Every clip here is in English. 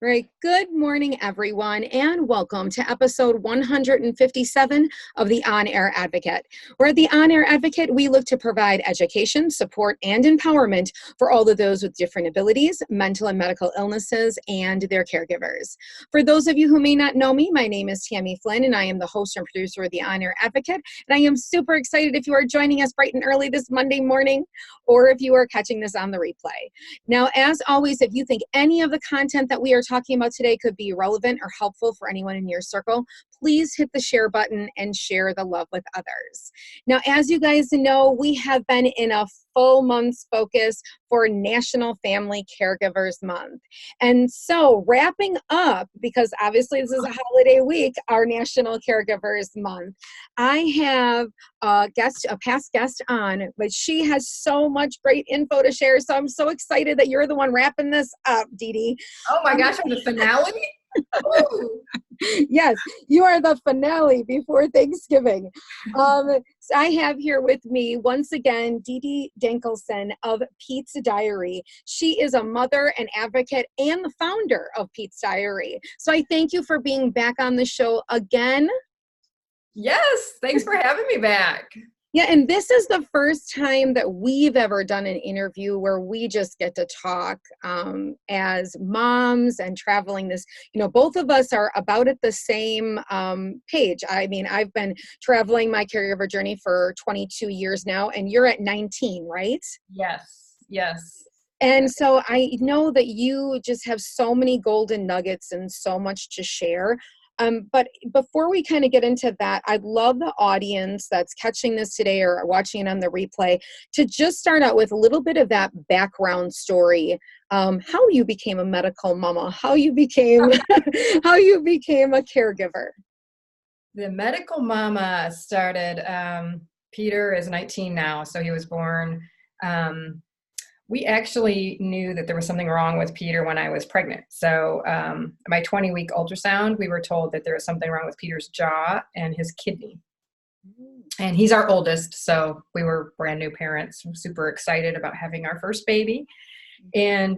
Right. Good morning, everyone, and welcome to episode 157 of the On Air Advocate. Where at the On Air Advocate, we look to provide education, support, and empowerment for all of those with different abilities, mental and medical illnesses, and their caregivers. For those of you who may not know me, my name is Tammy Flynn, and I am the host and producer of the On Air Advocate. And I am super excited if you are joining us bright and early this Monday morning, or if you are catching this on the replay. Now, as always, if you think any of the content that we are talking about today could be relevant or helpful for anyone in your circle, please hit the share button and share the love with others. Now, as you guys know, we have been in a full month's focus for National Family Caregivers Month. And so wrapping up, because obviously this is a holiday week, our National Caregivers Month, I have a past guest on, but she has so much great info to share. So I'm so excited that you're the one wrapping this up, Dede. Oh my gosh, I'm the finale? Yes, you are the finale before Thanksgiving. I have here with me once again Dede Dankelson of Pete's Diary. She is a mother, an advocate, and the founder of Pete's Diary. So I thank you for being back on the show again. Yes, thanks for having me back. Yeah, and this is the first time that we've ever done an interview where we just get to talk as moms and traveling this, both of us are about at the same page. I mean, I've been traveling my caregiver journey for 22 years now, and you're at 19, right? Yes. And so I know that you just have so many golden nuggets and so much to share. But before we kind of get into that, I'd love the audience that's catching this today or watching it on the replay to just start out with a little bit of that background story, how you became a medical mama, how you became how you became a caregiver. The medical mama started, Peter is 19 now, so he was born. We actually knew that there was something wrong with Peter when I was pregnant. So my 20-week ultrasound, we were told that there was something wrong with Peter's jaw and his kidney. And he's our oldest, so we were brand new parents, super excited about having our first baby. And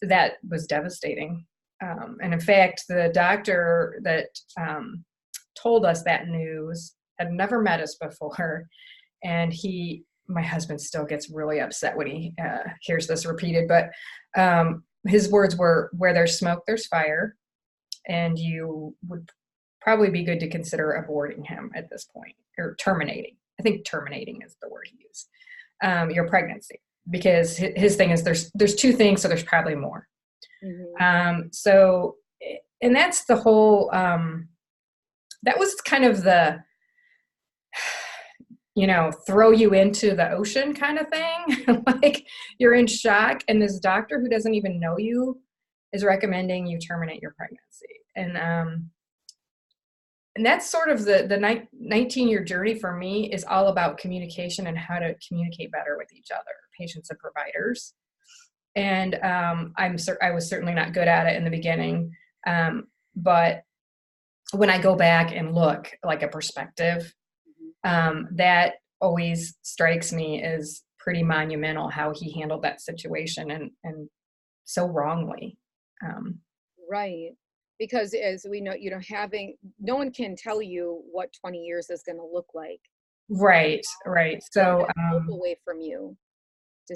that was devastating. And in fact, the doctor that told us that news had never met us before. And my husband still gets really upset when he hears this repeated, but his words were, "Where there's smoke, there's fire, and you would probably be good to consider aborting him at this point, or terminating." I think terminating is the word he used. Your pregnancy, because his thing is there's two things, so there's probably more. Mm-hmm. And that's the whole, that was kind of the, throw you into the ocean kind of thing. Like you're in shock, and this doctor who doesn't even know you is recommending you terminate your pregnancy. And that's sort of the 19-year journey for me is all about communication and how to communicate better with each other, patients and providers. And I was certainly not good at it in the beginning. But when I go back and look like a perspective, that always strikes me as pretty monumental how he handled that situation and so wrongly. Right. Because as we know, no one can tell you what 20 years is going to look like. Right. So away from you.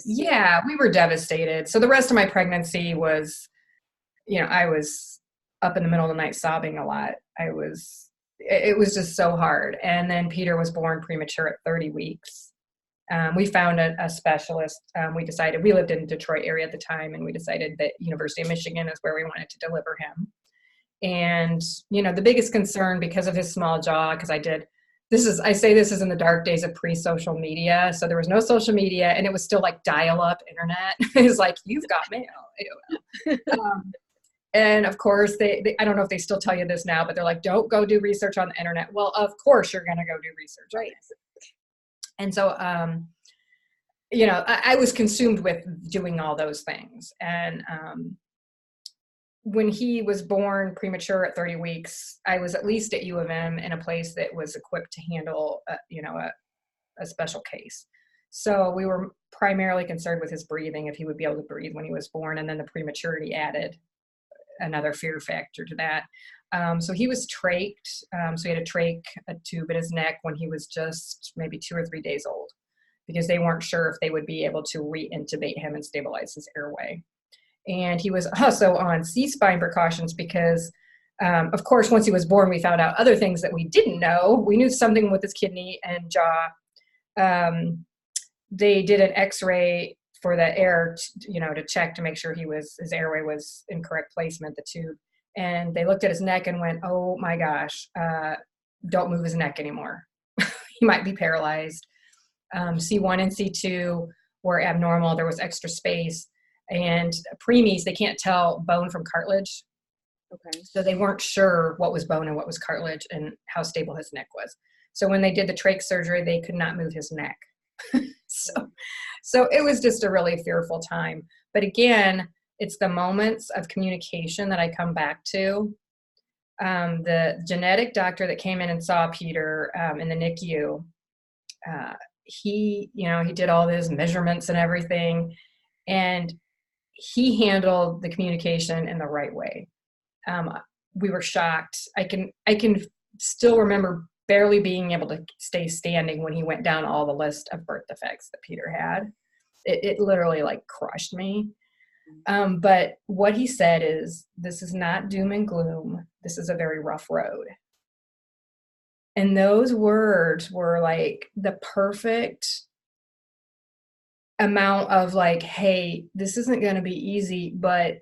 Yeah, we were devastated. So the rest of my pregnancy was, I was up in the middle of the night sobbing a lot. It was just so hard. And then Peter was born premature at 30 weeks. We found a specialist. We lived in the Detroit area at the time, and we decided that University of Michigan is where we wanted to deliver him. And, the biggest concern because of his small jaw, because I say this is in the dark days of pre-social media. So there was no social media, and it was still like dial-up internet. It was like, you've got mail. And of course, they I don't know if they still tell you this now, but they're like, don't go do research on the internet. Well, of course you're going to go do research. Right. And so, I was consumed with doing all those things. And when he was born premature at 30 weeks, I was at least at U of M in a place that was equipped to handle, a special case. So we were primarily concerned with his breathing, if he would be able to breathe when he was born, and then the prematurity added another fear factor to that. So he was trached. So he had a tube in his neck when he was just maybe 2 or 3 days old, because they weren't sure if they would be able to re-intubate him and stabilize his airway. And he was also on C-spine precautions because, of course, once he was born, we found out other things that we didn't know. We knew something with his kidney and jaw. They did an X-ray for the air, to check to make sure his airway was in correct placement, the tube. And they looked at his neck and went, oh my gosh, don't move his neck anymore. He might be paralyzed. C1 and C2 were abnormal. There was extra space. And preemies, they can't tell bone from cartilage. Okay. So they weren't sure what was bone and what was cartilage and how stable his neck was. So when they did the trach surgery, they could not move his neck. So it was just a really fearful time. But again, it's the moments of communication that I come back to. The genetic doctor that came in and saw Peter in the NICU, he did all his measurements and everything, and he handled the communication in the right way. We were shocked. I can still remember barely being able to stay standing when he went down all the list of birth defects that Peter had. It literally crushed me. But what he said is, this is not doom and gloom. This is a very rough road. And those words were the perfect amount of hey, this isn't going to be easy, but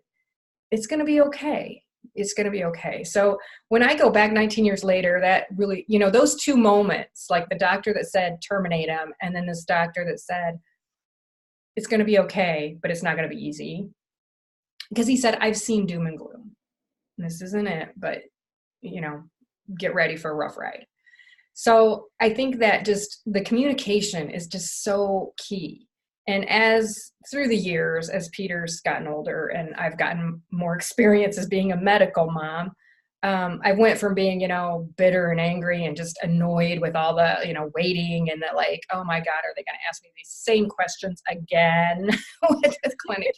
it's going to be okay. It's going to be okay. So when I go back 19 years later, that really, those two moments, the doctor that said terminate him, and then this doctor that said it's going to be okay, but it's not going to be easy. Because he said, I've seen doom and gloom. This isn't it, but get ready for a rough ride. So I think that just the communication is just so key. And as through the years, as Peter's gotten older and I've gotten more experience as being a medical mom, I went from being, bitter and angry and just annoyed with all the, waiting and that oh my God, are they going to ask me these same questions again with the clinic,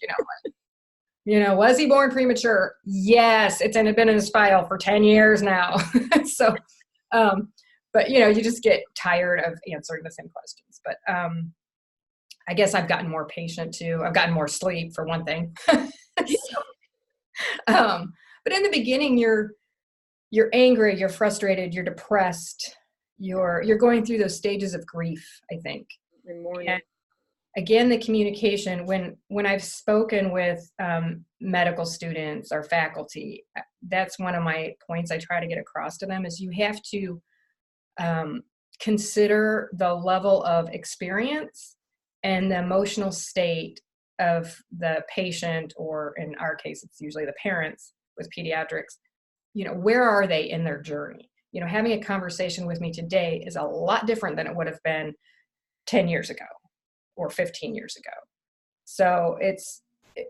was he born premature? Yes, it's been in his file for 10 years now. So, but you just get tired of answering the same questions. But I guess I've gotten more patient too. I've gotten more sleep for one thing. But in the beginning, you're angry, you're frustrated, you're depressed, you're going through those stages of grief, I think. And again, the communication, when I've spoken with medical students or faculty, that's one of my points I try to get across to them is you have to consider the level of experience and the emotional state of the patient, or in our case, it's usually the parents with pediatrics. Where are they in their journey? Having a conversation with me today is a lot different than it would have been 10 years ago or 15 years ago. So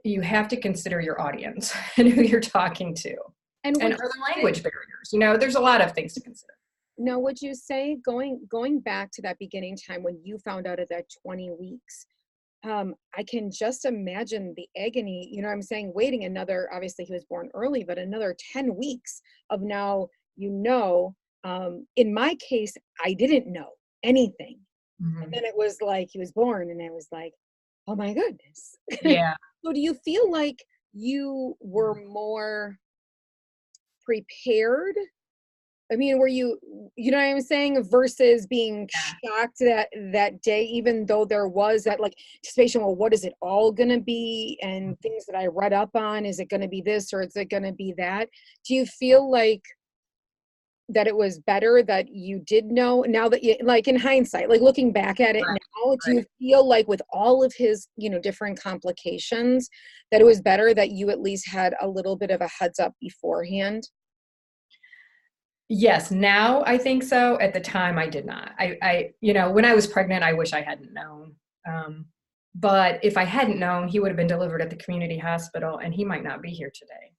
you have to consider your audience and who you're talking to. And are there language barriers? There's a lot of things to consider. Now, would you say going back to that beginning time when you found out at that 20 weeks, I can just imagine the agony, I'm saying, waiting another, obviously he was born early, but another 10 weeks of now, in my case, I didn't know anything. Mm-hmm. And then it was he was born and I was oh my goodness. Yeah. So do you feel like you were more prepared? I mean, were you know what I'm saying, versus being shocked that day, even though there was that anticipation, well, what is it all going to be? And things that I read up on, is it going to be this or is it going to be that? Do you feel that it was better that you did know now that in hindsight, looking back at it now, do you feel with all of his, different complications, that it was better that you at least had a little bit of a heads up beforehand? Yes, now I think so. At the time, I did not. I when I was pregnant, I wish I hadn't known. But if I hadn't known, he would have been delivered at the community hospital and he might not be here today.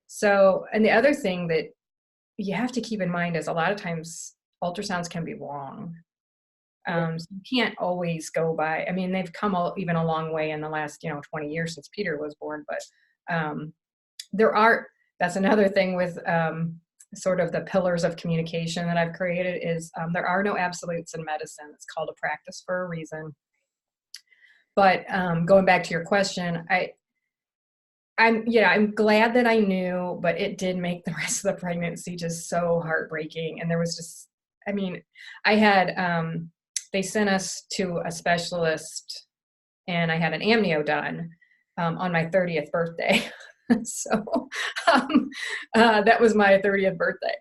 So, and the other thing that you have to keep in mind is a lot of times ultrasounds can be wrong. So you can't always go by, they've come even a long way in the last, 20 years since Peter was born, but that's another thing with sort of the pillars of communication that I've created is there are no absolutes in medicine. It's called a practice for a reason. But going back to your question, I'm glad that I knew, but it did make the rest of the pregnancy just so heartbreaking. And there was just, I mean, I had, they sent us to a specialist and I had an amnio done on my 30th birthday. So that was my 30th birthday.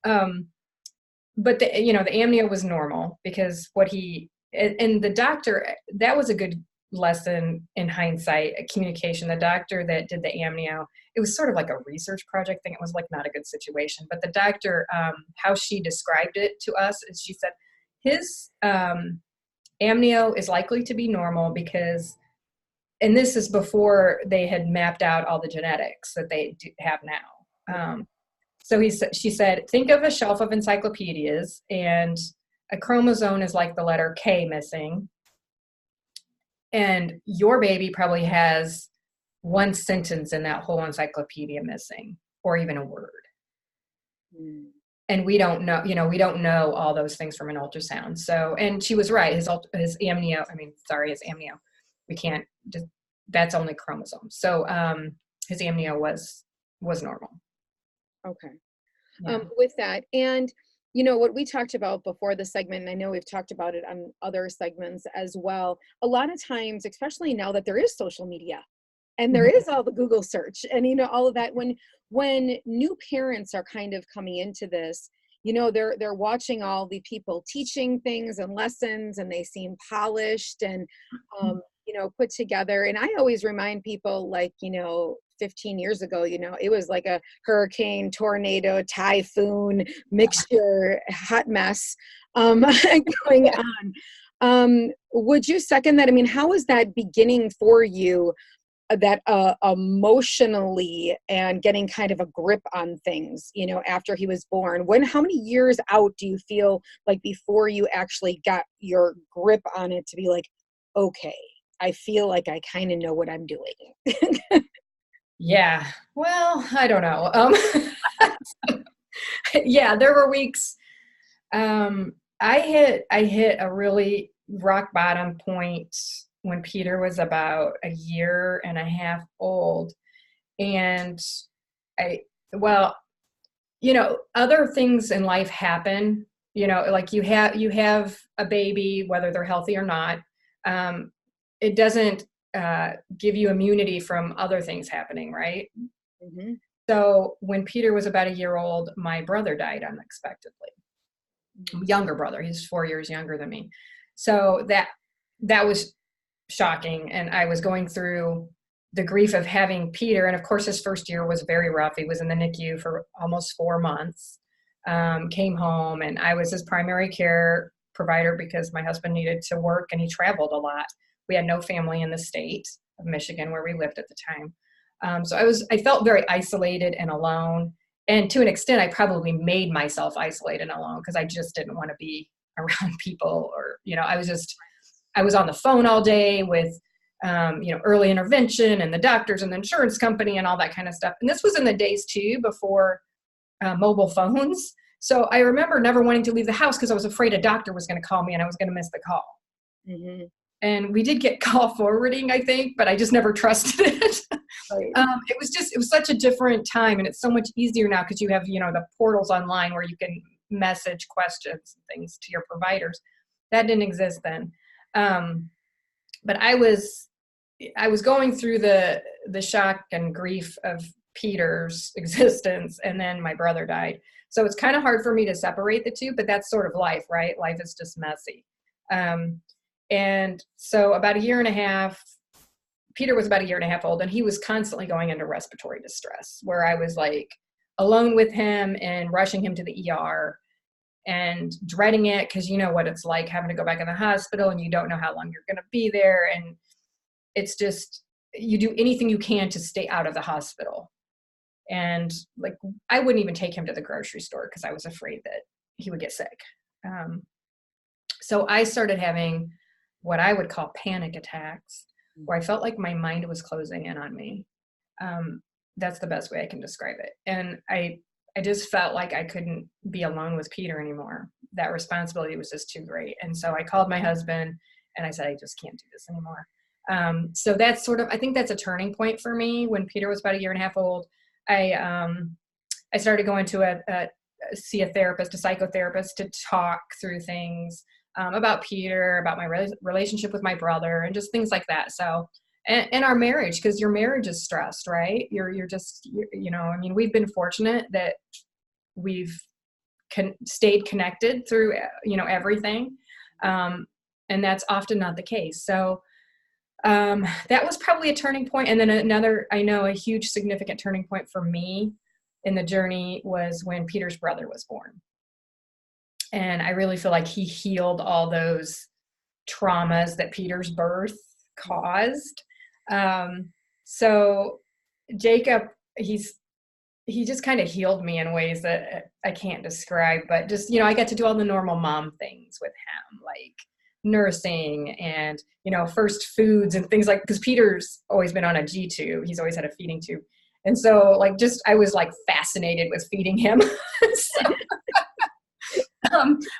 But the amnio was normal because and the doctor, that was a good lesson in hindsight, communication. The doctor that did the amnio, it was sort of like a research project thing. It was like not a good situation, but the doctor, how she described it to us is she said, his amnio is likely to be normal because, and this is before they had mapped out all the genetics that they have now. So she said, think of a shelf of encyclopedias and a chromosome is like the letter K missing. And your baby probably has one sentence in that whole encyclopedia missing, or even a word. Mm. And we don't know, we don't know all those things from an ultrasound. So, and she was right. His amnio, we can't just, that's only chromosomes. So his amnio was normal. Okay. Yeah. With that, and what we talked about before the segment, and I know we've talked about it on other segments as well, a lot of times, especially now that there is social media and there is all the Google search and, all of that, when new parents are kind of coming into this, they're watching all the people teaching things and lessons and they seem polished and, put together. And I always remind people 15 years ago, it was like a hurricane, tornado, typhoon, mixture, hot mess going on. Would you second that? I mean, how was that beginning for you, that emotionally and getting kind of a grip on things, after he was born? How many years out do you feel like before you actually got your grip on it to be like, okay, I feel like I kind of know what I'm doing? Yeah, well, I don't know. Yeah, there were weeks. I hit a really rock bottom point when Peter was about a year and a half old. And other things in life happen, like you have a baby, whether they're healthy or not. It doesn't give you immunity from other things happening, right? Mm-hmm. So when Peter was about a year old, my brother died unexpectedly. Mm-hmm. Younger brother, he's 4 years younger than me. So that was shocking. And I was going through the grief of having Peter. And of course, his first year was very rough. He was in the NICU for almost 4 months, came home, and I was his primary care provider because my husband needed to work and he traveled a lot. We had no family in the state of Michigan where we lived at the time. So I felt very isolated and alone. And to an extent, I probably made myself isolated and alone because I just didn't want to be around people, or, I was on the phone all day with, early intervention and the doctors and the insurance company and all that kind of stuff. And this was in the days too, before mobile phones. So I remember never wanting to leave the house because I was afraid a doctor was going to call me and I was going to miss the call. Mm-hmm. And we did get call forwarding, I think, but I just never trusted it. Right. It was such a different time, and it's so much easier now because you have, the portals online where you can message questions and things to your providers. That didn't exist then. But I was going through the shock and grief of Peter's existence, and then my brother died. So it's kind of hard for me to separate the two, but that's sort of life, right? Life is just messy. And so about a year and a half, Peter was about a year and a half old, and he was constantly going into respiratory distress, where I was like alone with him and rushing him to the ER and dreading it because you know what it's like having to go back in the hospital and you don't know how long you're going to be there. And it's just, you do anything you can to stay out of the hospital. And like, I wouldn't even take him to the grocery store because I was afraid that he would get sick. So I started having what I would call panic attacks, where I felt like my mind was closing in on me. That's the best way I can describe it. And I just felt like I couldn't be alone with Peter anymore. That responsibility was just too great. And so I called my husband and I said, I just can't do this anymore. So that's sort of, I think that's a turning point for me. When Peter was about 1.5 years old, I started going to see a therapist, a psychotherapist, to talk through things about Peter, about my relationship with my brother, and just things like that. So, and our marriage, because your marriage is stressed, right? You're just, you know, I mean, we've been fortunate that we've stayed connected through, you know, everything. And that's often not the case. So that was probably a turning point. And then another, I know a huge significant turning point for me in the journey was when Peter's brother was born. And I really feel like he healed all those traumas that Peter's birth caused. So Jacob, he just kind of healed me in ways that I can't describe, but just, you know, I got to do all the normal mom things with him, like nursing and, you know, first foods and things, like, because Peter's always been on a G tube. He's always had a feeding tube. And so, like, just, I was like fascinated with feeding him. So,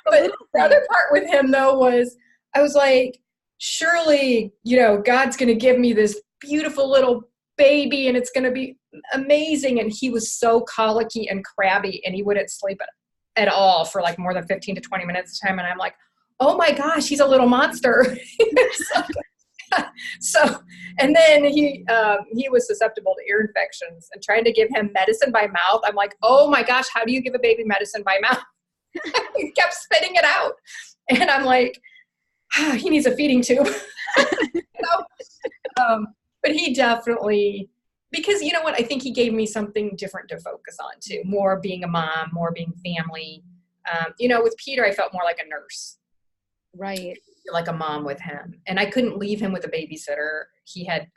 but the other part with him though was, I was like, surely, you know, God's going to give me this beautiful little baby and it's going to be amazing. And he was so colicky and crabby and he wouldn't sleep at all for like more than 15 to 20 minutes at a time. And I'm like, oh my gosh, he's a little monster. So, and then he was susceptible to ear infections, and trying to give him medicine by mouth. I'm like, oh my gosh, how do you give a baby medicine by mouth? He kept spitting it out. And I'm like, he needs a feeding tube. But he definitely, because you know what, I think he gave me something different to focus on too, more being a mom, more being family. You know, with Peter, I felt more like a nurse. Right. Like a mom with him. And I couldn't leave him with a babysitter. He had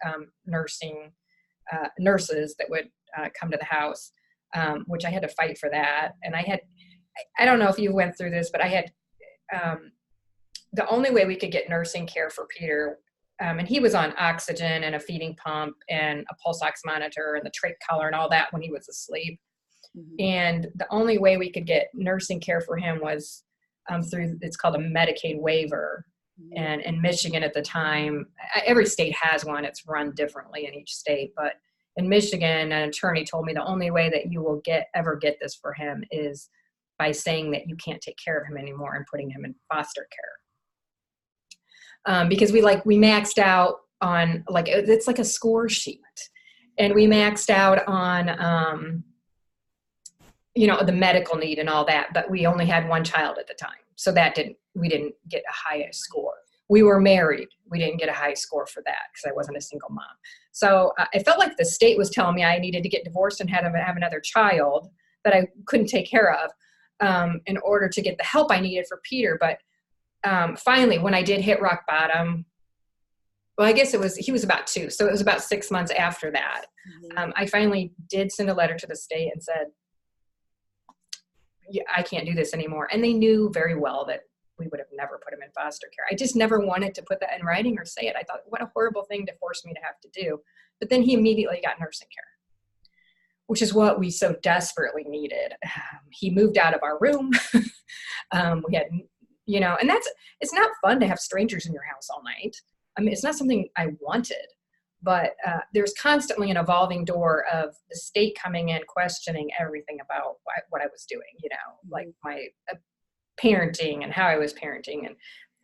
nurses that would come to the house, which I had to fight for that. And I don't know if you went through this, but I had, the only way we could get nursing care for Peter, and he was on oxygen and a feeding pump and a pulse ox monitor and the trach collar and all that when he was asleep. Mm-hmm. And the only way we could get nursing care for him was through, it's called a Medicaid waiver. Mm-hmm. And in Michigan at the time, every state has one. It's run differently in each state. But in Michigan, an attorney told me the only way that you will ever get this for him is by saying that you can't take care of him anymore and putting him in foster care. Because we maxed out on, like, it's like a score sheet. And we maxed out on, you know, the medical need and all that, but we only had one child at the time. So we didn't get a high score. We were married. We didn't get a high score for that because I wasn't a single mom. So I felt like the state was telling me I needed to get divorced and have another child that I couldn't take care of in order to get the help I needed for Peter. But finally, when I did hit rock bottom, well, I guess he was about 2. So it was about 6 months after that. Mm-hmm. I finally did send a letter to the state and said, yeah, I can't do this anymore. And they knew very well that we would have never put him in foster care. I just never wanted to put that in writing or say it. I thought, what a horrible thing to force me to have to do. But then he immediately got nursing care, which is what we so desperately needed. He moved out of our room. We had, you know, and it's not fun to have strangers in your house all night. I mean, it's not something I wanted, but there's constantly an evolving door of the state coming in, questioning everything about what I was doing, you know, like my parenting and how I was parenting.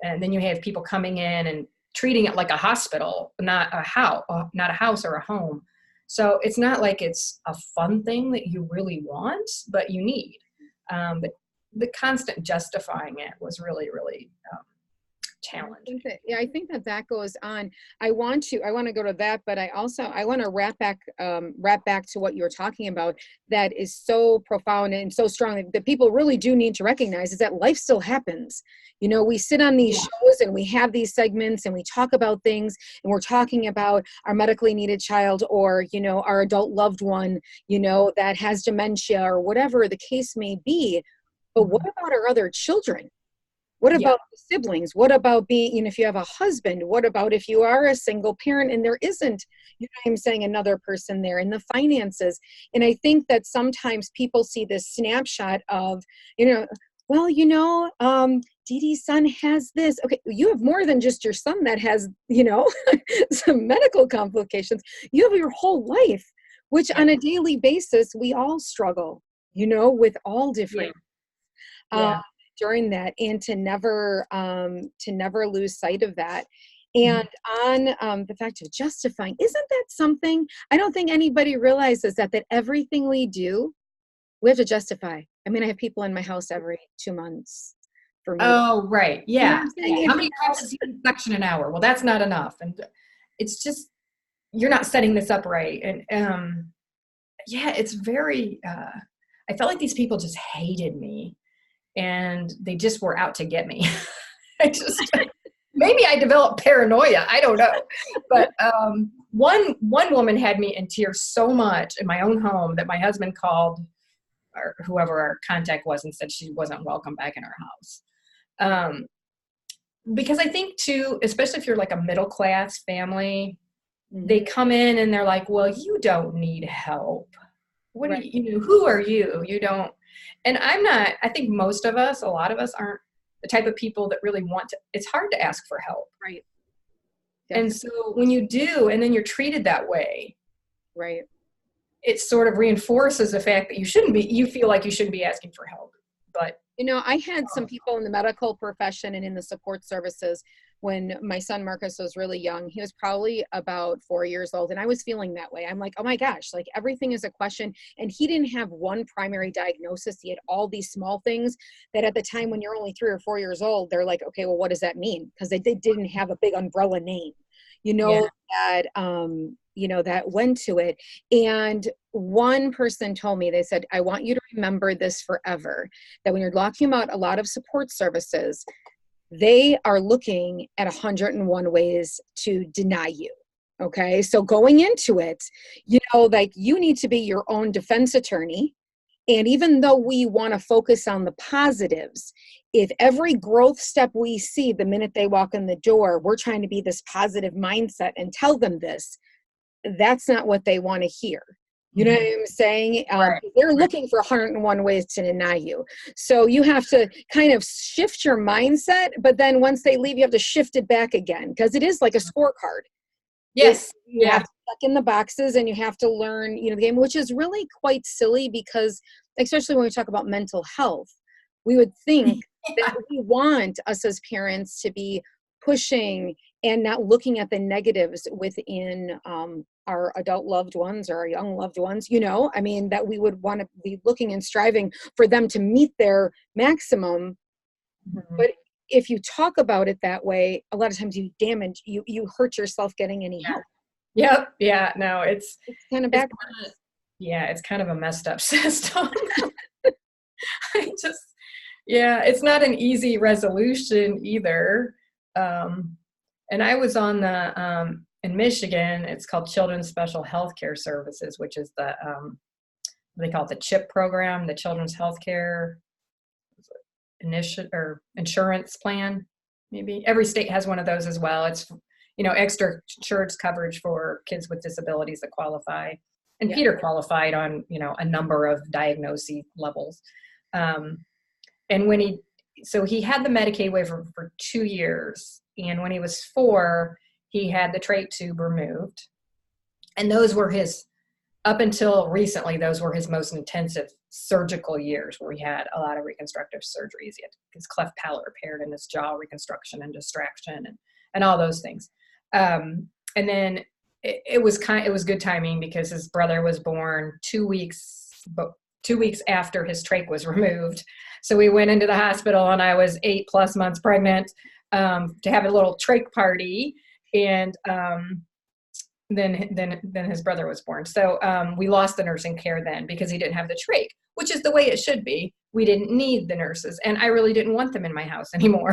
And then you have people coming in and treating it like a hospital, not a house or a home. So it's not like it's a fun thing that you really want, but you need. But the constant justifying it was really, really challenging. I think that goes on. I want to go to that, but I want to wrap back to what you were talking about. That is so profound and so strong that people really do need to recognize is that life still happens. You know, we sit on these shows and we have these segments and we talk about things and we're talking about our medically needed child or, you know, our adult loved one, you know, that has dementia or whatever the case may be. But what about our other children? What Yeah. about siblings? What about being, if you have a husband? What about if you are a single parent and there isn't, I'm saying, another person there, in the finances? And I think that sometimes people see this snapshot of, well, Dede's son has this. Okay, you have more than just your son that has, some medical complications. You have your whole life, which Yeah. on a daily basis, we all struggle, with all different Yeah. during that, and to never lose sight of that. And on the fact of justifying, isn't that something? I don't think anybody realizes that everything we do, we have to justify. I mean, I have people in my house every 2 months for me. Oh, right. You know what Yeah. I'm saying? How many times does he suction an hour? Well, that's not enough. And it's just, you're not setting this up right. And yeah, it's very, I felt like these people just hated me and they just were out to get me. Maybe I developed paranoia. I don't know. But one woman had me in tears so much in my own home that my husband called, or whoever our contact was, and said she wasn't welcome back in our house. Because I think too, especially if you're like a middle class family, they come in and they're like, well, you don't need help. What do you, who are you? You don't. And I'm not, I think most of us, a lot of us aren't the type of people that really want to, it's hard to ask for help. Right. And so when you do, and then you're treated that way, right, it sort of reinforces the fact that you feel like you shouldn't be asking for help. But I had some people in the medical profession and in the support services when my son Marcus was really young. He was probably about 4 years old, and I was feeling that way. I'm like, oh my gosh, like everything is a question. And he didn't have one primary diagnosis. He had all these small things that at the time when you're only 3 or 4 years old, they're like, okay, well, what does that mean? Because they didn't have a big umbrella name, that, that went to it. And one person told me, they said, I want you to remember this forever, that when you're talking about a lot of support services, they are looking at 101 ways to deny you. Okay. So going into it, like you need to be your own defense attorney. And even though we want to focus on the positives, if every growth step we see the minute they walk in the door, we're trying to be this positive mindset and tell them this, that's not what they want to hear. You know what I'm saying? They're looking for 101 ways to deny you. So you have to kind of shift your mindset, but then once they leave, you have to shift it back again, because it is like a scorecard. yes, You have to check in the boxes and you have to learn, the game, which is really quite silly, because especially when we talk about mental health, we would think that we want us as parents to be pushing and not looking at the negatives within our adult loved ones or our young loved ones, that we would want to be looking and striving for them to meet their maximum. But if you talk about it that way, a lot of times you hurt yourself getting any help. Yep. Yeah. No, it's kind of backwards. It's kind of a messed up system. It's not an easy resolution either. And I was on the, in Michigan, it's called Children's Special Healthcare Services, which is the, they call it the CHIP program, the Children's Healthcare Initiative or Insurance Plan. Maybe every state has one of those as well. It's, extra insurance coverage for kids with disabilities that qualify. And Peter qualified on, a number of diagnosis levels. And when he had the Medicaid waiver for 2 years. And when he was 4, he had the trach tube removed. And those were up until recently, those were his most intensive surgical years, where he had a lot of reconstructive surgeries. He had his cleft palate repaired and his jaw reconstruction and distraction and all those things. And then it was good timing, because his brother was born 2 weeks after his trach was removed. So we went into the hospital and I was 8+ months pregnant, to have a little trach party. And, then his brother was born. So, we lost the nursing care then because he didn't have the trach, which is the way it should be. We didn't need the nurses, and I really didn't want them in my house anymore.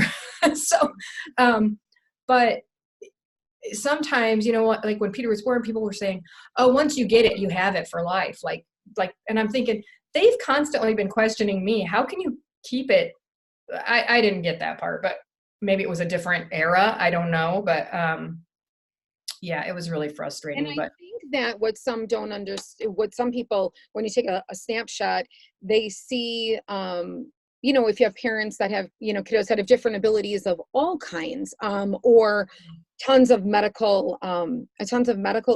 So, but sometimes, like when Peter was born, people were saying, oh, once you get it, you have it for life. Like, and I'm thinking, they've constantly been questioning me. How can you keep it I didn't get that part, but maybe it was a different era. I don't know, but yeah, it was really And frustrating. I But think that what some don't understand, what some people, when you take a snapshot, they see, if you have parents that have, kiddos that have different abilities of all kinds, or tons of medical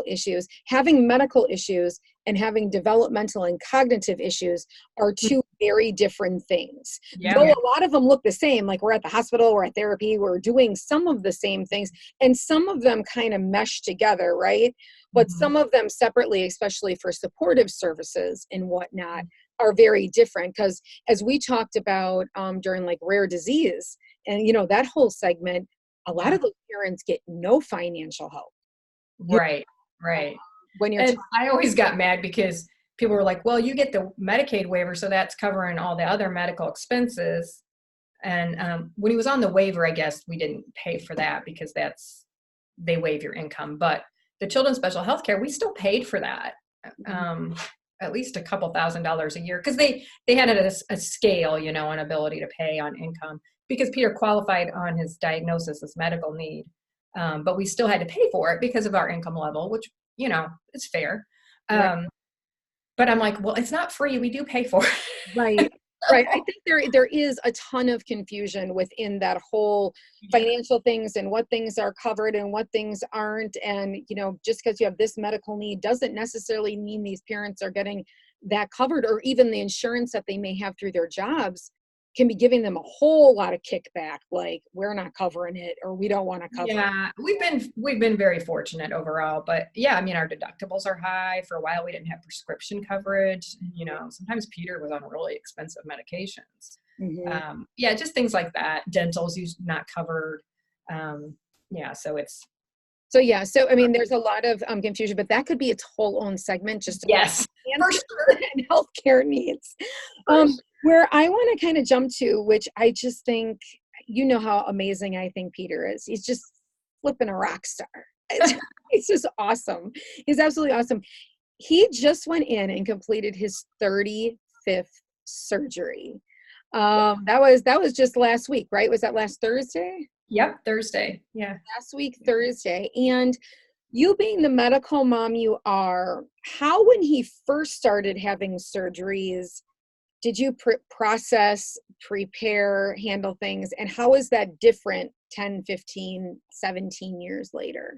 issues. Having medical issues and having developmental and cognitive issues are two very different things. yeah, Though a lot of them look the same, like we're at the hospital, we're at therapy, we're doing some of the same things, and some of them kind of mesh together, right? But mhm, some of them separately, especially for supportive services and whatnot, are very different. Because as we talked about during like rare disease and that whole segment, a lot yeah, of those parents get no financial help. You right, right. when you're And I always got mad because people were like, "Well, you get the Medicaid waiver, so that's covering all the other medical expenses." And when he was on the waiver, I guess we didn't pay for that because they waive your income. But the children's special health care, we still paid for that, um, at least a couple $1,000s a year, because they had a scale, an ability to pay on income, because Peter qualified on his diagnosis as medical need, but we still had to pay for it because of our income level, which is fair. right. Um, but I'm like, well, it's not free. We do pay for it. Right. Right. I think there is a ton of confusion within that whole Yeah. financial things and what things are covered and what things aren't. And, just because you have this medical need doesn't necessarily mean these parents are getting that covered, or even the insurance that they may have through their jobs can be giving them a whole lot of kickback, like we're not covering it or we don't want to cover it. Yeah, we've been very fortunate overall, but yeah, I mean our deductibles are high. For a while we didn't have prescription coverage. Sometimes Peter was on really expensive medications. Mhm. Yeah, just things like that. Dental's usually not covered. Yeah, so it's So yeah, so I mean, there's a lot of confusion, but that could be its whole own segment, just about yes, for cancer sure. and healthcare needs. Where I want to kind of jump to, which I just think, how amazing I think Peter is. He's just flipping a rock star. It's just awesome. He's absolutely awesome. He just went in and completed his 35th surgery. That was just last week, right? Was that last Thursday? Yep, Thursday. Yeah. Last week, Thursday. And you being the medical mom you are, how, when he first started having surgeries, did you process, prepare, handle things? And how is that different 10, 15, 17 years later?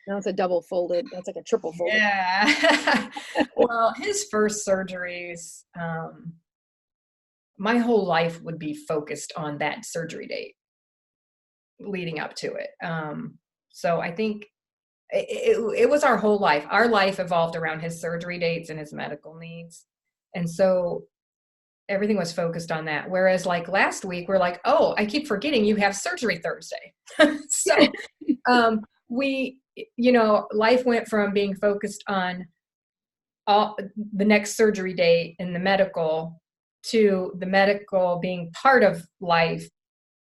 Now it's a double folded, that's like a triple folded. Yeah. Well, his first surgeries, my whole life would be focused on that surgery date leading up to it. So I think it was our whole life. Our life evolved around his surgery dates and his medical needs. And so everything was focused on that. Whereas like last week, we're like, oh, I keep forgetting you have surgery Thursday. So we, life went from being focused on all the next surgery date and the medical to the medical being part of life,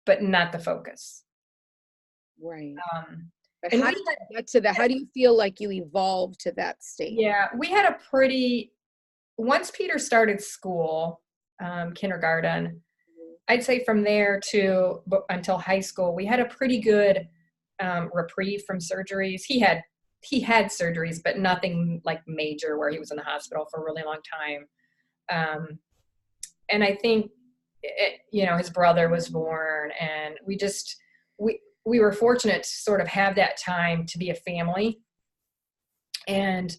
but not the focus. Right. Um, But and how we did you get to that? How do you feel like you evolved to that state? Yeah, we had once Peter started school, kindergarten, I'd say from there until high school, we had a pretty good reprieve from surgeries. He had surgeries, but nothing like major where he was in the hospital for a really long time. And I think, his brother was born, and we were fortunate to sort of have that time to be a family. And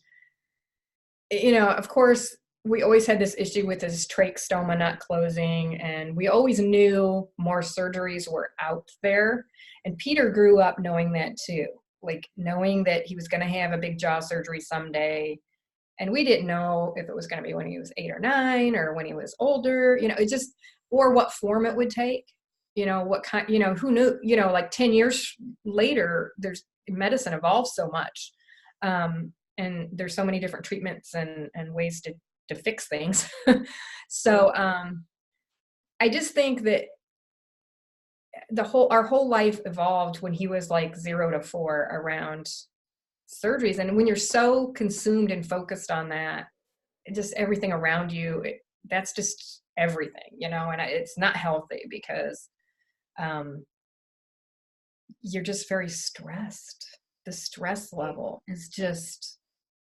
of course, we always had this issue with his trachestoma not closing, and we always knew more surgeries were out there. And Peter grew up knowing that too, like knowing that he was going to have a big jaw surgery someday. And we didn't know if it was going to be when he was 8 or 9 or when he was older, or what form it would take, what kind, who knew, like 10 years later, there's medicine evolves so much. And there's so many different treatments and ways to fix things. So I just think that our whole life evolved when he was like 0 to 4 around surgeries. And when you're so consumed and focused on that, just everything around you, that's just everything, you know, and it's not healthy because you're just very stressed. The stress level is just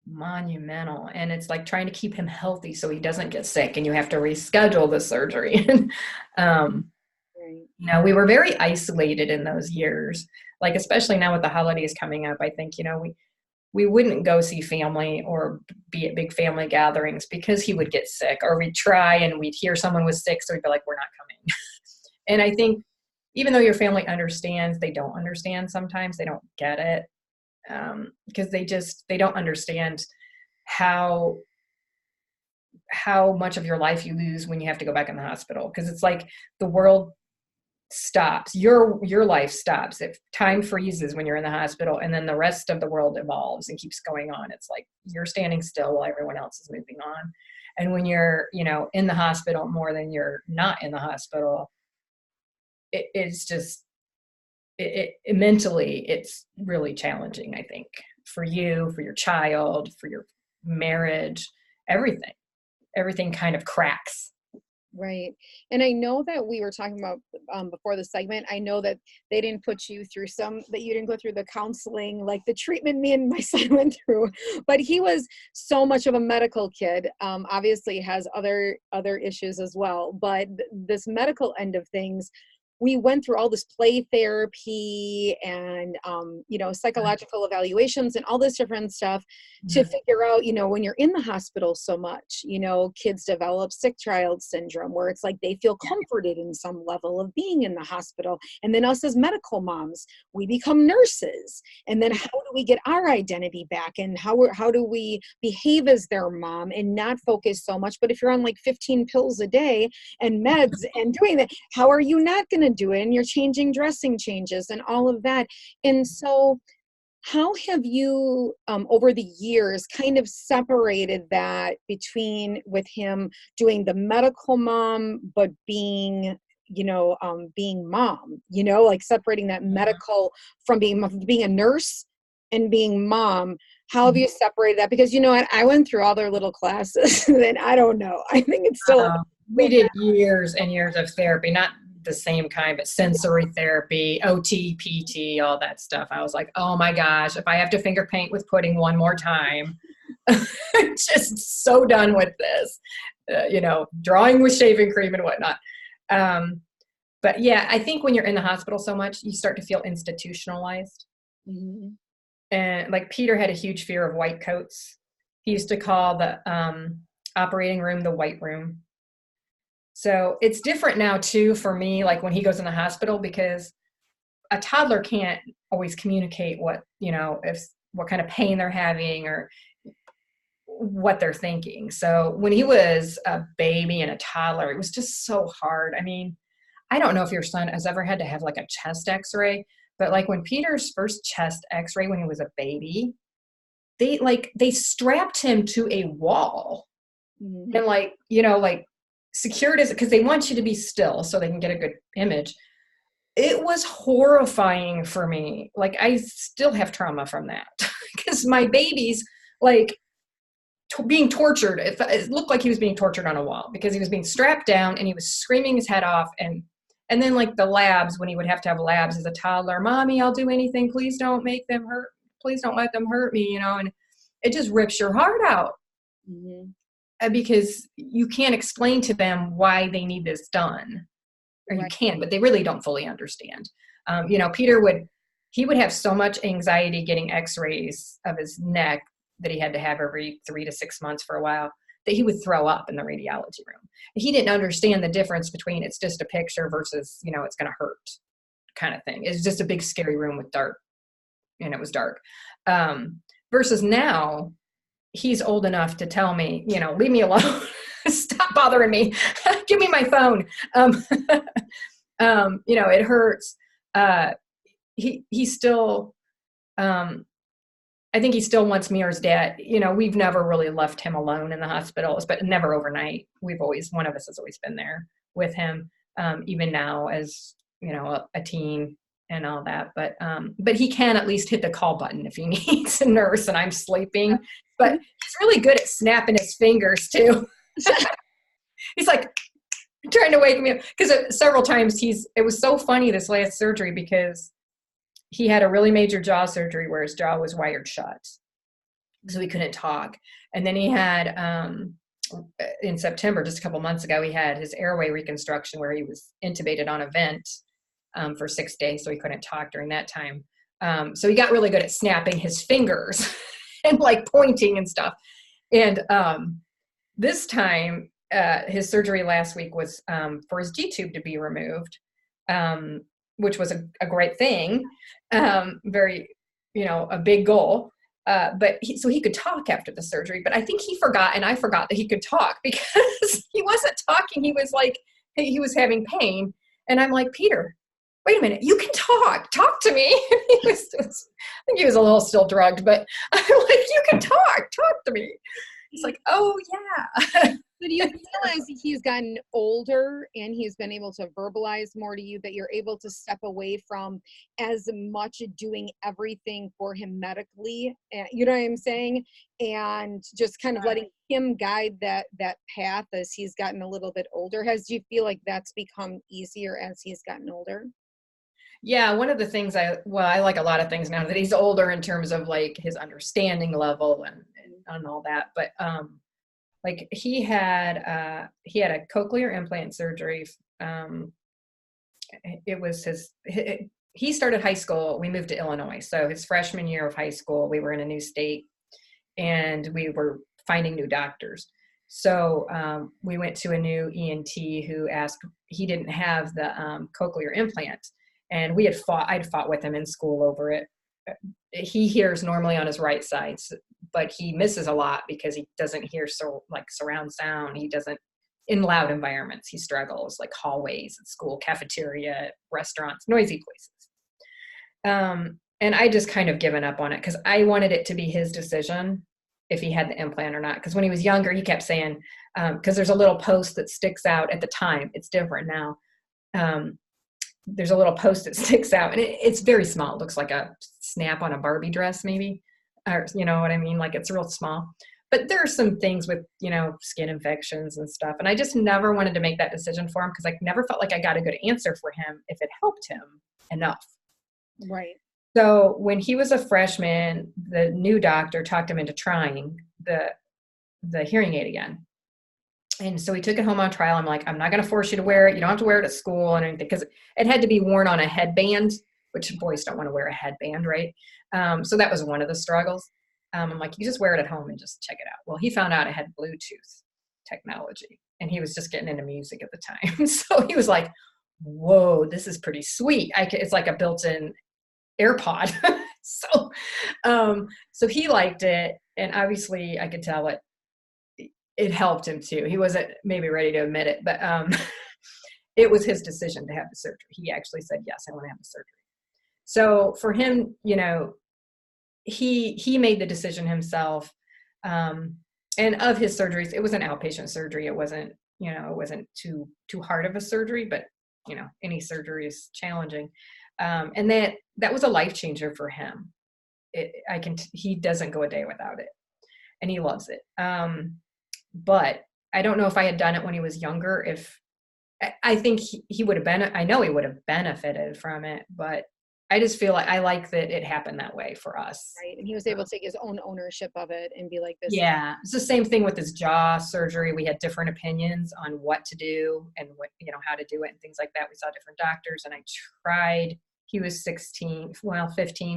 monumental, and it's like trying to keep him healthy so he doesn't get sick and you have to reschedule the surgery. You know, we were very isolated in those years, like especially now with the holidays coming up. I think, you know, we wouldn't go see family or be at big family gatherings because he would get sick, or we'd try and we'd hear someone was sick, so we'd be like, we're not coming. And I think even though your family understands, they don't understand sometimes. They don't get it because they don't understand how much of your life you lose when you have to go back in the hospital, because it's like the world stops, your life stops, if time freezes when you're in the hospital, and then the rest of the world evolves and keeps going on. It's like you're standing still while everyone else is moving on. And when you're, you know, in the hospital more than you're not in the hospital, it's just mentally it's really challenging, I think, for you, for your child, for your marriage. Everything kind of cracks. Right. And I know that we were talking about before the segment, I know that they didn't put you through that you didn't go through the counseling, like the treatment me and my son went through, but he was so much of a medical kid. Obviously has other issues as well, but this medical end of things, we went through all this play therapy and, you know, psychological evaluations and all this different stuff to figure out, you know, when you're in the hospital so much, you know, kids develop sick child syndrome, where it's like they feel comforted in some level of being in the hospital. And then us as medical moms, we become nurses. And then how do we get our identity back? And how do we behave as their mom and not focus so much? But if you're on like 15 pills a day and meds and doing that, how are you not going to do it? And you're changing dressing changes and all of that. And so how have you over the years kind of separated that between with him doing the medical mom but being, you know, being mom, you know, like separating that medical from being a nurse and being mom? How have you separated that? Because, you know, I went through all their little classes and I don't know, I think it's still we did years and years of therapy, not the same kind, but sensory therapy, OT, PT, all that stuff. I was like, oh my gosh, if I have to finger paint with pudding one more time, I'm just so done with this, you know, drawing with shaving cream and whatnot. But yeah, I think when you're in the hospital so much, you start to feel institutionalized. And like Peter had a huge fear of white coats. He used to call the operating room the white room. So it's different now too for me, like when he goes in the hospital, because a toddler can't always communicate what, you know, what kind of pain they're having or what they're thinking. So when he was a baby and a toddler, it was just so hard. I mean, I don't know if your son has ever had to have like a chest x-ray, but like when Peter's first chest x-ray when he was a baby, they strapped him to a wall and like, you know, like secured as, because they want you to be still so they can get a good image. It was horrifying for me. Like I still have trauma from that because my baby's like being tortured. It looked like he was being tortured on a wall because he was being strapped down and he was screaming his head off. And then like the labs, when he would have to have labs as a toddler, mommy, I'll do anything. Please don't make them hurt. Please don't let them hurt me, you know, and it just rips your heart out. Because you can't explain to them why they need this done, or you can, but they really don't fully understand. You know, Peter would have so much anxiety getting x-rays of his neck that he had to have every 3 to 6 months for a while, that he would throw up in the radiology room. He didn't understand the difference between it's just a picture versus, you know, it's going to hurt kind of thing. It's just a big scary room with dark, and it was dark. Versus now, he's old enough to tell me, you know, leave me alone. Stop bothering me. Give me my phone. You know, it hurts. He still, I think he still wants me or his dad. You know, we've never really left him alone in the hospital, but never overnight. One of us has always been there with him, even now as, you know, a teen and all that. But he can at least hit the call button if he needs a nurse and I'm sleeping. But he's really good at snapping his fingers too. He's like, trying to wake me up. Because several times it was so funny this last surgery because he had a really major jaw surgery where his jaw was wired shut. So he couldn't talk. And then he had, in September, just a couple months ago, he had his airway reconstruction where he was intubated on a vent for 6 days. So he couldn't talk during that time. So he got really good at snapping his fingers and like pointing and stuff. And this time, his surgery last week was for his G-tube to be removed, which was a great thing. Very, a big goal. So he could talk after the surgery, but I think he forgot, and I forgot that he could talk because he wasn't talking. He was like, he was having pain. And I'm like, Peter, wait a minute, you can talk to me. I think he was a little still drugged, but I'm like, you can talk to me. He's like, oh yeah. So do you feel as he's gotten older and he's been able to verbalize more to you that you're able to step away from as much doing everything for him medically, you know what I'm saying? And just kind of letting him guide that path as he's gotten a little bit older. Do you feel like that's become easier as he's gotten older? Yeah, one of the things I like a lot of things now that he's older in terms of like his understanding level and all that. But like he had a cochlear implant surgery. It was he started high school. We moved to Illinois. So his freshman year of high school, we were in a new state and we were finding new doctors. So we went to a new ENT who asked, he didn't have the cochlear implant. And I'd fought with him in school over it. He hears normally on his right side, but he misses a lot because he doesn't hear surround sound. He doesn't, in loud environments, he struggles, like hallways at school, cafeteria, restaurants, noisy places. And I just kind of given up on it because I wanted it to be his decision if he had the implant or not. Because when he was younger, he kept saying, because there's a little post that sticks out at the time. It's different now. There's a little post that sticks out and it's very small. It looks like a snap on a Barbie dress, maybe, or you know what I mean? Like it's real small, but there are some things with, skin infections and stuff. And I just never wanted to make that decision for him because I never felt like I got a good answer for him if it helped him enough. Right. So when he was a freshman, the new doctor talked him into trying the hearing aid again. And so we took it home on trial. I'm like, I'm not going to force you to wear it. You don't have to wear it at school and anything because it had to be worn on a headband, which boys don't want to wear a headband, right? So that was one of the struggles. I'm like, you just wear it at home and just check it out. Well, he found out it had Bluetooth technology and he was just getting into music at the time. So he was like, whoa, this is pretty sweet. It's like a built-in AirPod. So he liked it. And obviously I could tell it helped him too. He wasn't maybe ready to admit it, but it was his decision to have the surgery. He actually said, yes, I want to have the surgery. So for him, he made the decision himself. And of his surgeries, it was an outpatient surgery. It wasn't, it wasn't too hard of a surgery, but any surgery is challenging. And that was a life changer for him. He doesn't go a day without it and he loves it. But I don't know if I had done it when he was younger, I think he would have I know he would have benefited from it, but I just feel like I like that it happened that way for us. Right. And he was able to take his own ownership of it and be like this. Yeah. It's the same thing with his jaw surgery. We had different opinions on what to do and what, how to do it and things like that. We saw different doctors and I tried. He was 15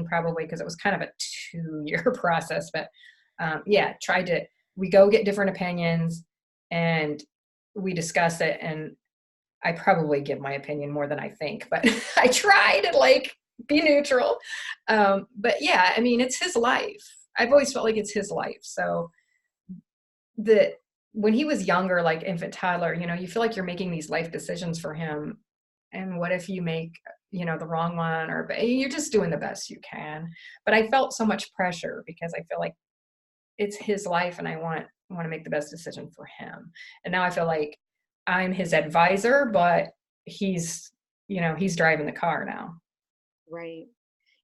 probably, because it was kind of a 2-year process, but we go get different opinions and we discuss it. And I probably give my opinion more than I think, but I try to be neutral. But yeah, I mean, it's his life. I've always felt like it's his life. So when he was younger, like infant toddler, you feel like you're making these life decisions for him. And what if you make, the wrong one, or you're just doing the best you can. But I felt so much pressure because I feel like it's his life and I want to make the best decision for him. And now I feel like I'm his advisor, but he's driving the car now. Right.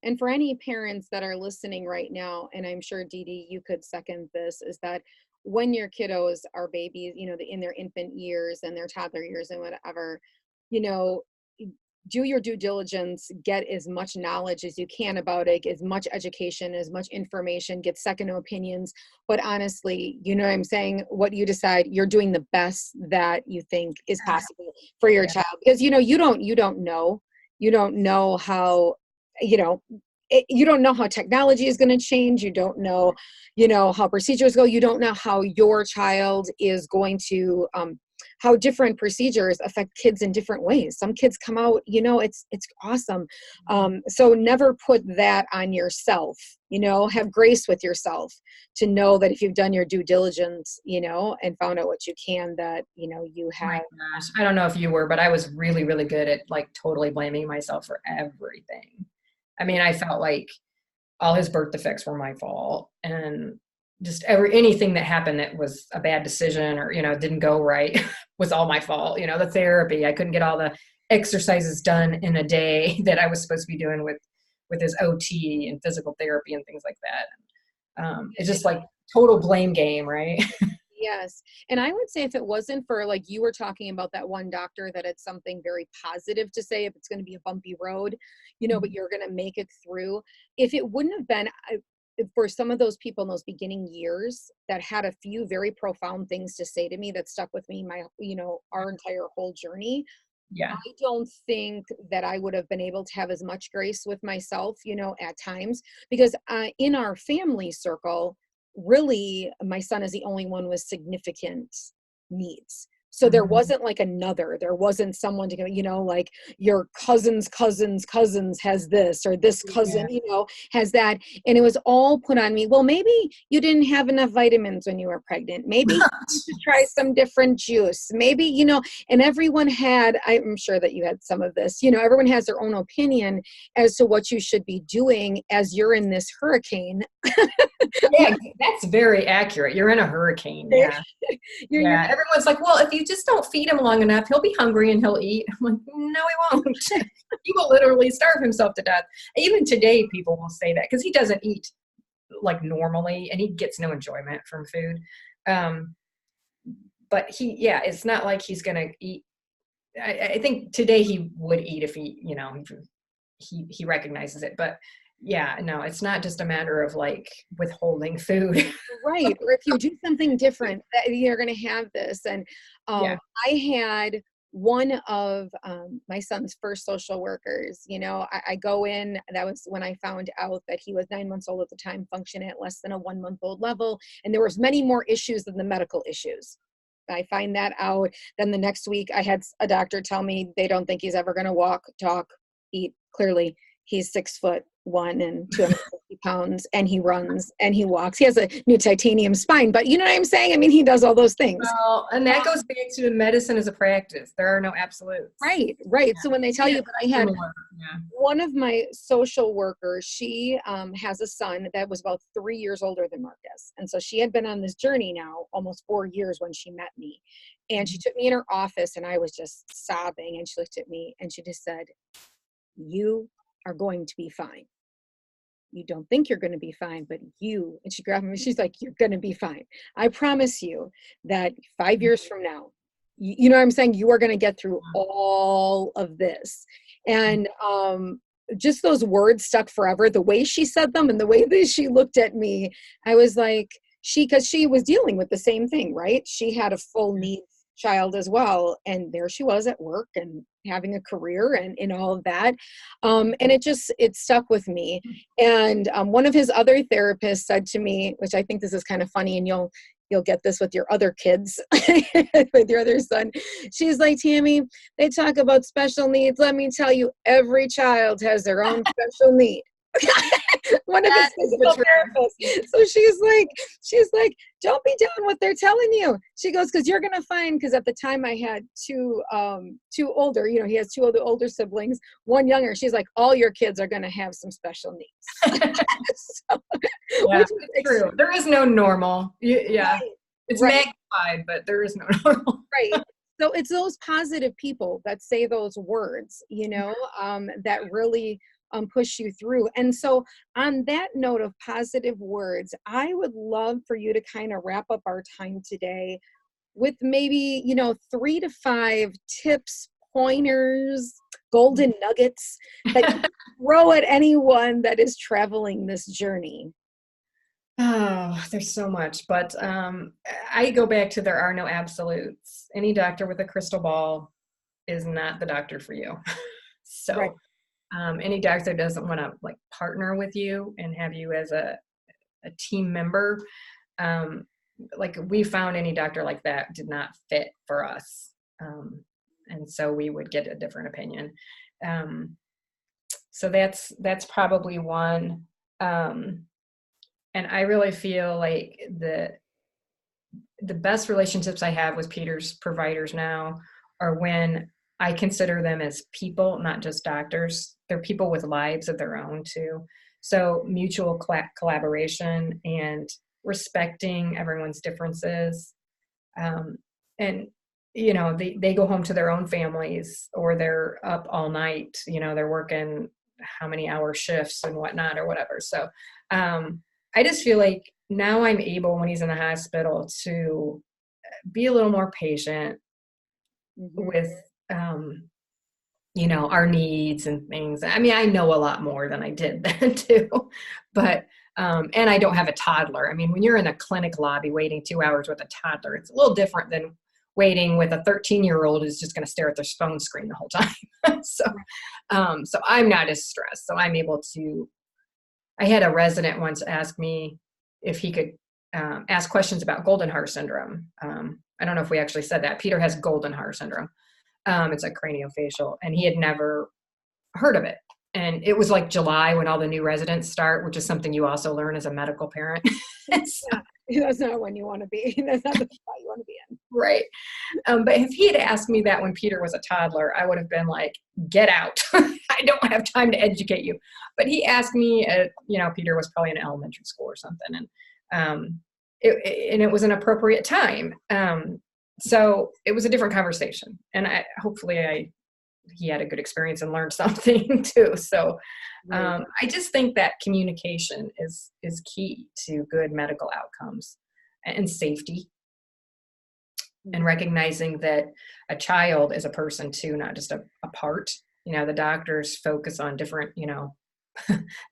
And for any parents that are listening right now, and I'm sure Dede, you could second this, is that when your kiddos are babies, in their infant years and their toddler years and whatever, you know, do your due diligence, get as much knowledge as you can about it, as much education, as much information, get second opinions. But honestly, you know what I'm saying? What you decide, you're doing the best that you think is possible for your child. Because, you don't know how, you don't know how technology is going to change. You don't know, how procedures go. You don't know how your child is going to, how different procedures affect kids in different ways. Some kids come out, it's awesome. So never put that on yourself, have grace with yourself to know that if you've done your due diligence, and found out what you can, that, you have. My gosh. I don't know if you were, but I was really, really good at like totally blaming myself for everything. I mean, I felt like all his birth defects were my fault, and just anything that happened that was a bad decision or, didn't go right was all my fault. The therapy, I couldn't get all the exercises done in a day that I was supposed to be doing with his OT and physical therapy and things like that. It's just like total blame game, right? Yes. And I would say if it wasn't for, like you were talking about, that one doctor that had something very positive to say, if it's going to be a bumpy road, but you're going to make it through. If it wouldn't have been for some of those people in those beginning years that had a few very profound things to say to me that stuck with me our entire whole journey. Yeah. I don't think that I would have been able to have as much grace with myself, at times, because in our family circle, really, my son is the only one with significant needs. So there wasn't like there wasn't someone to go, like your cousin's has this, or this cousin, has that. And it was all put on me. Well, maybe you didn't have enough vitamins when you were pregnant. Maybe you should try some different juice. Maybe, and everyone had, I'm sure that you had some of this, everyone has their own opinion as to what you should be doing as you're in this hurricane. Yeah, that's very accurate. You're in a hurricane. Yeah. Yeah. Everyone's like, well, if you just don't feed him long enough, he'll be hungry and he'll eat. I'm like, no, he won't. He will literally starve himself to death. Even today, people will say that because he doesn't eat like normally and he gets no enjoyment from food. But it's not like he's going to eat. I think today he would eat if he recognizes it. But yeah, no, it's not just a matter of like withholding food. Right. Or if you do something different, you're going to have this. And I had one of my son's first social workers, I go in, that was when I found out that he was 9 months old at the time, functioning at less than a 1 month old level. And there was many more issues than the medical issues. I find that out. Then the next week I had a doctor tell me they don't think he's ever going to walk, talk, eat. Clearly he's 6'1" and 250 pounds, and he runs and he walks. He has a new titanium spine, but you know what I'm saying? I mean, he does all those things. Well, and that goes back to medicine as a practice. There are no absolutes. Right. Yeah. So when they tell you, but I had one of my social workers, she has a son that was about 3 years older than Marcus. And so she had been on this journey now almost 4 years when she met me. And she took me in her office and I was just sobbing, and she looked at me and she just said, "You are going to be fine. You don't think you're going to be fine, but and she grabbed me, she's like, "You're going to be fine. I promise you that 5 years from now, you know what I'm saying? You are going to get through all of this." And just those words stuck forever. The way she said them and the way that she looked at me, I was like, because she was dealing with the same thing, right? She had a full needs child as well. And there she was at work and having a career and all of that. And it stuck with me. And one of his other therapists said to me, which I think this is kind of funny, and you'll get this with your other kids, with your other son. She's like, "Tammy, they talk about special needs. Let me tell you, every child has their own special need." One of his physical therapists. So she's like, "Don't be doing what they're telling you." She goes, "Because you're gonna find." Because at the time I had two older, he has two older siblings, one younger. She's like, "All your kids are gonna have some special needs." So, it's true. There is no normal. Yeah, right. It's magnified, but there is no normal. Right. So it's those positive people that say those words, that really push you through. And so on that note of positive words, I would love for you to kind of wrap up our time today with maybe, 3 to 5 tips, pointers, golden nuggets that you throw at anyone that is traveling this journey. Oh, there's so much, but I go back to there are no absolutes. Any doctor with a crystal ball is not the doctor for you. So Right. any doctor doesn't want to like partner with you and have you as a team member. Like we found any doctor like that did not fit for us. And so we would get a different opinion. So that's probably one. And I really feel like the best relationships I have with Peter's providers now are when I consider them as people, not just doctors. They're people with lives of their own too. So mutual collaboration and respecting everyone's differences. And, they go home to their own families, or they're up all night, they're working how many hour shifts and whatnot or whatever. So I just feel like now I'm able, when he's in the hospital, to be a little more patient with, our needs and things. I mean, I know a lot more than I did then too, but, and I don't have a toddler. I mean, when you're in a clinic lobby waiting 2 hours with a toddler, it's a little different than waiting with a 13-year-old who's just going to stare at their phone screen the whole time. So I'm not as stressed. So I'm able to, I had a resident once ask me if he could ask questions about golden heart syndrome. I don't know if we actually said that. Peter has golden heart syndrome. It's a craniofacial, and he had never heard of it. And it was like July when all the new residents start, which is something you also learn as a medical parent. Yeah, that's not when you want to be. That's not the spot you want to be in. Right. But if he had asked me that when Peter was a toddler, I would have been like, get out. I don't have time to educate you. But he asked me, Peter was probably in elementary school or something. And it was an appropriate time. So it was a different conversation. And he had a good experience and learned something too. So I just think that communication is key to good medical outcomes and safety, and recognizing that a child is a person too, not just a part. The doctors focus on different,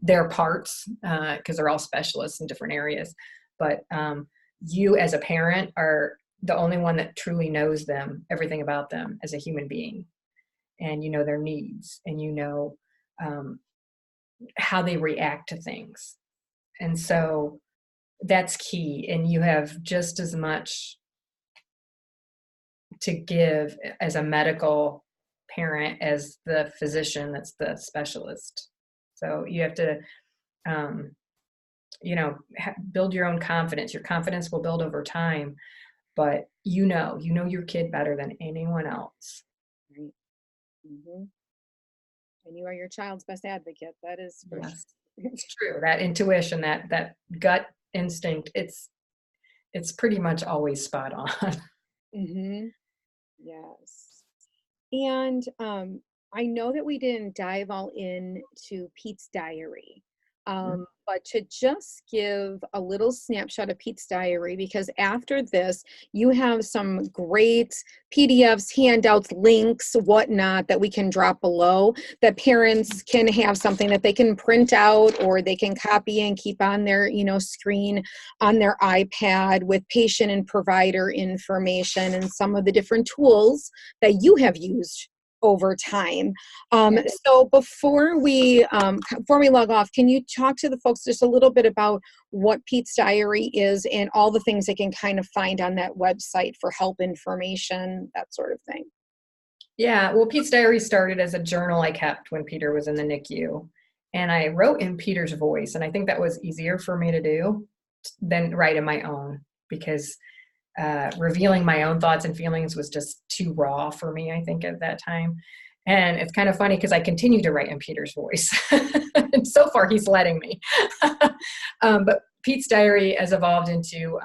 their parts because they're all specialists in different areas. But you as a parent are the only one that truly knows them, everything about them as a human being. And you know their needs, and how they react to things. And so that's key. And you have just as much to give as a medical parent as the physician that's the specialist. So you have to, build your own confidence. Your confidence will build over time, but you know your kid better than anyone else. Right. And you are your child's best advocate. That is for Yes. It's true. That intuition, that gut instinct, it's pretty much always spot on. Yes. And I know that we didn't dive all into Pete's diary, but to just give a little snapshot of Pete's diary, because after this, you have some great PDFs, handouts, links, whatnot that we can drop below that parents can have something that they can print out or they can copy and keep on their, screen on their iPad with patient and provider information and some of the different tools that you have used over time. So before we log off, can you talk to the folks just a little bit about what Pete's diary is and all the things they can kind of find on that website for help, information, that sort of thing? Yeah, well, Pete's diary started as a journal I kept when Peter was in the NICU. And I wrote in Peter's voice. And I think that was easier for me to do than write in my own, because revealing my own thoughts and feelings was just too raw for me, I think, at that time. And it's kind of funny because I continue to write in Peter's voice. And so far, he's letting me. But Pete's diary has evolved into,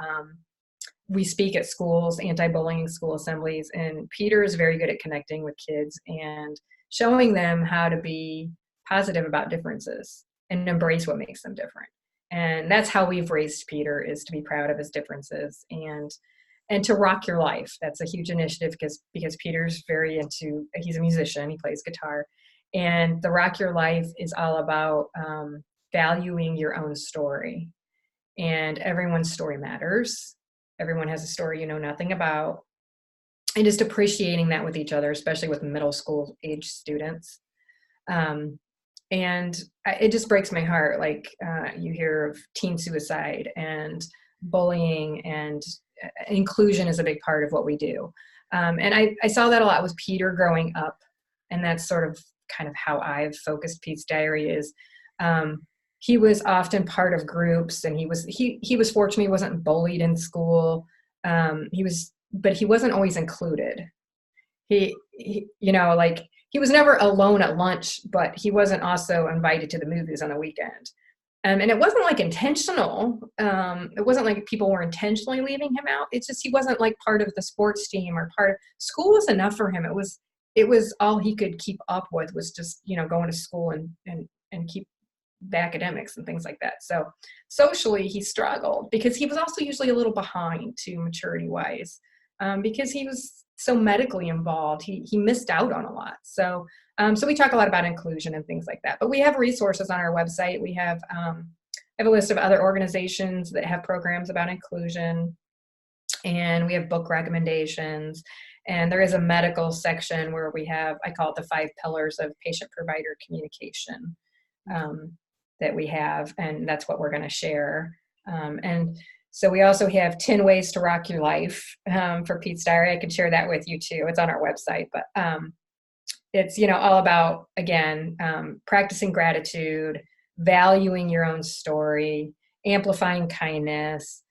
we speak at schools, anti-bullying school assemblies, and Peter is very good at connecting with kids and showing them how to be positive about differences and embrace what makes them different. And that's how we've raised Peter, is to be proud of his differences and to rock your life. That's a huge initiative because Peter's he's a musician, he plays guitar. And the Rock Your Life is all about valuing your own story. And everyone's story matters. Everyone has a story you know nothing about. And just appreciating that with each other, especially with middle school age students. And it just breaks my heart. Like you hear of teen suicide and bullying, and inclusion is a big part of what we do. And I saw that a lot with Peter growing up. And that's sort of kind of how I've focused Pete's Diary is he was often part of groups, and he was fortunate he wasn't bullied in school. But he wasn't always included. He he was never alone at lunch, but he wasn't also invited to the movies on the weekend. And it wasn't like intentional. It wasn't like people were intentionally leaving him out. It's just he wasn't like part of the sports team or part of school was enough for him. It was all he could keep up with was just, going to school and keep the academics and things like that. So socially he struggled because he was also usually a little behind to maturity wise, because he was so medically involved. He missed out on a lot. So we talk a lot about inclusion and things like that, but we have resources on our website. We have a list of other organizations that have programs about inclusion, and we have book recommendations. And there is a medical section where we have, I call it the 5 pillars of patient-provider communication that we have, and that's what we're going to share. And so we also have 10 ways to rock your life for Pete's Diary. I can share that with you too. It's on our website, but it's, all about, again, practicing gratitude, valuing your own story, amplifying kindness.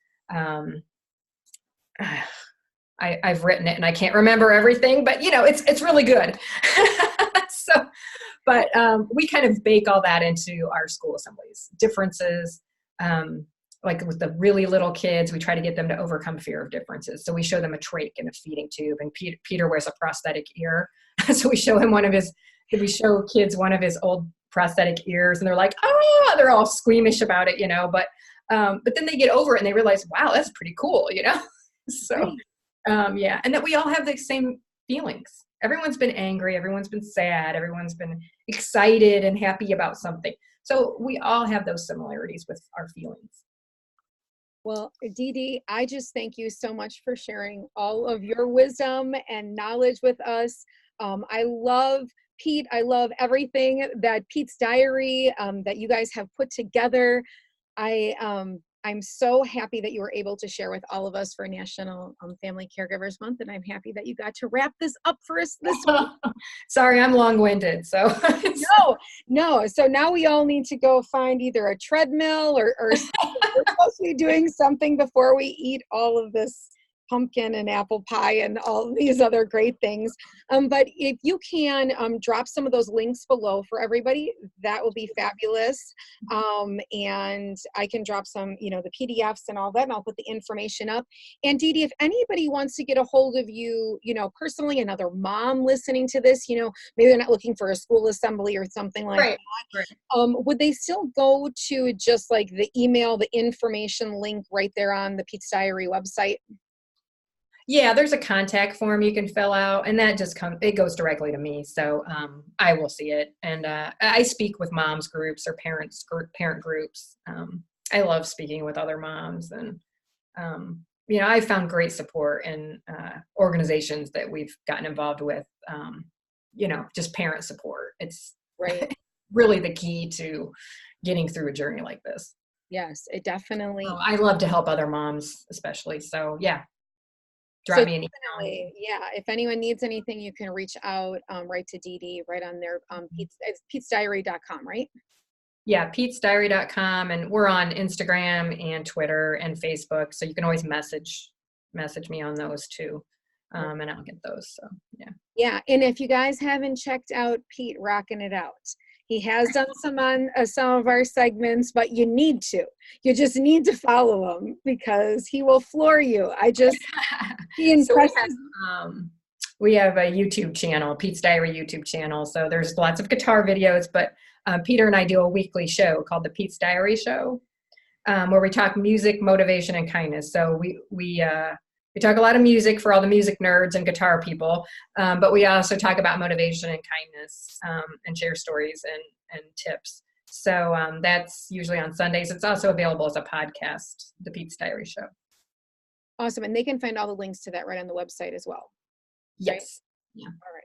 I've written it and I can't remember everything, but it's really good. But we kind of bake all that into our school assemblies. Differences, like with the really little kids, we try to get them to overcome fear of differences. So we show them a trach and a feeding tube, and Peter wears a prosthetic ear. So we show kids one of his old prosthetic ears, and they're like, oh, they're all squeamish about it, but then they get over it and they realize, wow, that's pretty cool, So, yeah. And that we all have the same feelings. Everyone's been angry. Everyone's been sad. Everyone's been excited and happy about something. So we all have those similarities with our feelings. Well, Dede, I just thank you so much for sharing all of your wisdom and knowledge with us. I love Pete. I love everything that Pete's Diary that you guys have put together. I'm so happy that you were able to share with all of us for National Family Caregivers Month, and I'm happy that you got to wrap this up for us this week. Sorry, I'm long-winded. So no. So now we all need to go find either a treadmill or we're supposed to be doing something before we eat all of this pumpkin and apple pie and all these other great things. But if you can drop some of those links below for everybody, that will be fabulous. And I can drop some, the PDFs and all that, and I'll put the information up. And Dede, if anybody wants to get a hold of you, personally, another mom listening to this, maybe they're not looking for a school assembly or something like that. Right. Would they still go to just like the email, the information link right there on the Pete's Diary website? Yeah, there's a contact form you can fill out, and that it goes directly to me. So I will see it. And I speak with moms groups or parent groups. I love speaking with other moms, and I've found great support in organizations that we've gotten involved with. Just parent support. It's right. Really the key to getting through a journey like this. Yes, it definitely. I love to help other moms, especially. So yeah. Drop me an email. Yeah, if anyone needs anything, you can reach out right to Dede right on their Pete'sDiary.com, right? Yeah, Pete'sDiary.com, and we're on Instagram and Twitter and Facebook, so you can always message me on those too, and I'll get those. So yeah. Yeah, and if you guys haven't checked out Pete rocking it out, he has done some on some of our segments, but you need to. You just need to follow him because he will floor you. He impresses. So we have a YouTube channel, Pete's Diary YouTube channel. So there's lots of guitar videos, but Peter and I do a weekly show called the Pete's Diary Show, where we talk music, motivation, and kindness. So we talk a lot of music for all the music nerds and guitar people, but we also talk about motivation and kindness, and share stories and tips. So that's usually on Sundays. It's also available as a podcast, the Pete's Diary Show. Awesome. And they can find all the links to that right on the website as well. Yes. Right? Yeah. All right.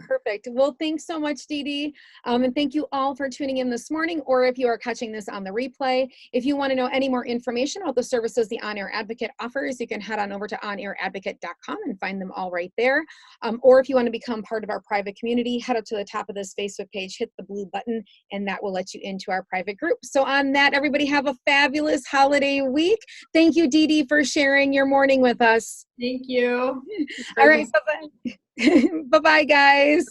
Perfect. Well, thanks so much, Dede. And thank you all for tuning in this morning, or if you are catching this on the replay. If you want to know any more information about the services the On Air Advocate offers, you can head on over to onairadvocate.com and find them all right there. Or if you want to become part of our private community, head up to the top of this Facebook page, hit the blue button, and that will let you into our private group. So on that, everybody have a fabulous holiday week. Thank you, Dede, for sharing your morning with us. Thank you. All right. Bye-bye. Bye-bye, guys.